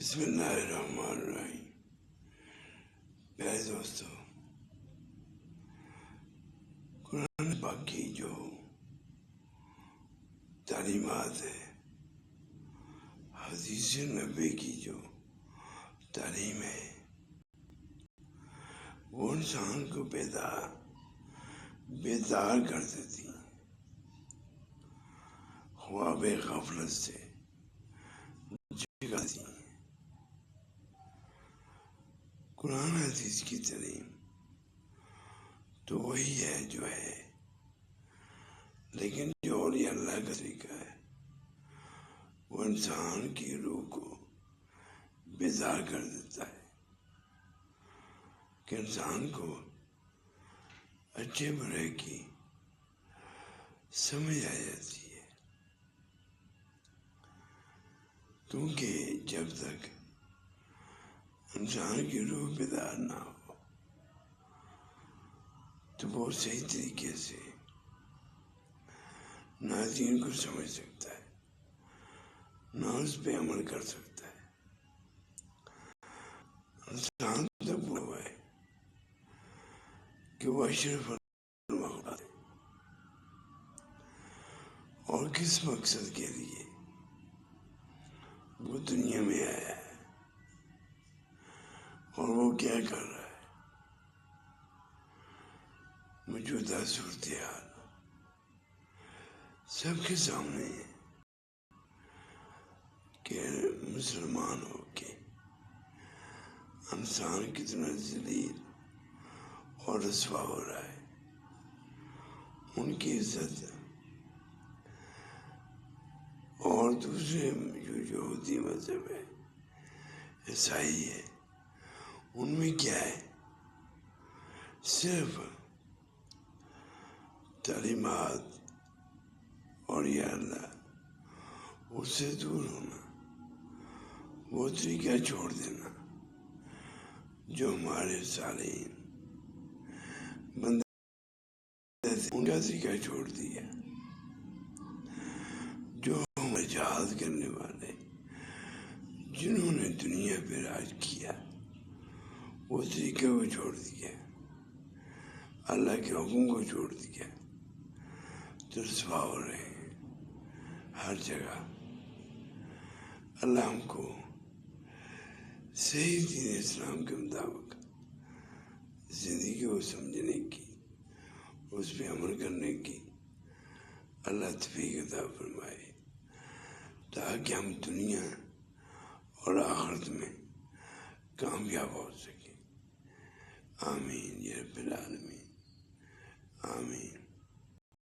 بسم اللہ الرحمن الرحیم۔ پیارے دوستو، قرآن پاک کی جو تعلیمات ہے، حدیث نبی کی جو تعلیم ہے، وہ انسان کو بیدار کر دیتی، خواب غفلت سے جگاتی۔ قرآن حدیث کی تعلیم تو وہی ہے جو ہے، لیکن جو اولیاء اللہ کا طریقہ ہے وہ انسان کی روح کو بیدار کر دیتا ہے کہ انسان کو اچھے برے کی سمجھ آ جاتی ہے، کیونکہ جب تک انسان کی روح بیدار نہ ہو تو وہ صحیح طریقے سے نہ دین کو سمجھ سکتا ہے، نہ اس پہ عمل کر سکتا ہے۔ انسان تب وہ ہے کہ وہ اشرف المخلوقات ہے، اور کس مقصد کے لیے وہ دنیا میں آیا ہے اور وہ کیا کر رہا ہے۔ موجودہ صورتحال سب کے سامنے ہے کہ مسلمان ہو کے انسان کتنا ذلیل اور رسوا ہو رہا ہے۔ ان کی عزت اور دوسرے جو یہودی مذہب ہے، عیسائی ہے، ان میں کیا ہے؟ صرف تعلیمات اور یا اللہ اس سے دور ہونا، وہ طریقہ چھوڑ دینا جو ہمارے صالحین بندے ان کا طریقہ چھوڑ دیا، جو ہمیں جہاد کرنے والے جنہوں نے دنیا پہ راج کیا، وہ طریقے کو چھوڑ دیا، اللہ کے حکم کو چھوڑ دیا، تو رسوا ہو رہے ہیں ہر جگہ۔ اللہ ہم کو صحیح دین اسلام کے مطابق زندگی کو سمجھنے کی، اس پہ عمل کرنے کی اللہ توفیق عطا فرمائے، تاکہ ہم دنیا اور آخرت میں کامیاب ہو سکیں۔ آمین یا رب العالمین۔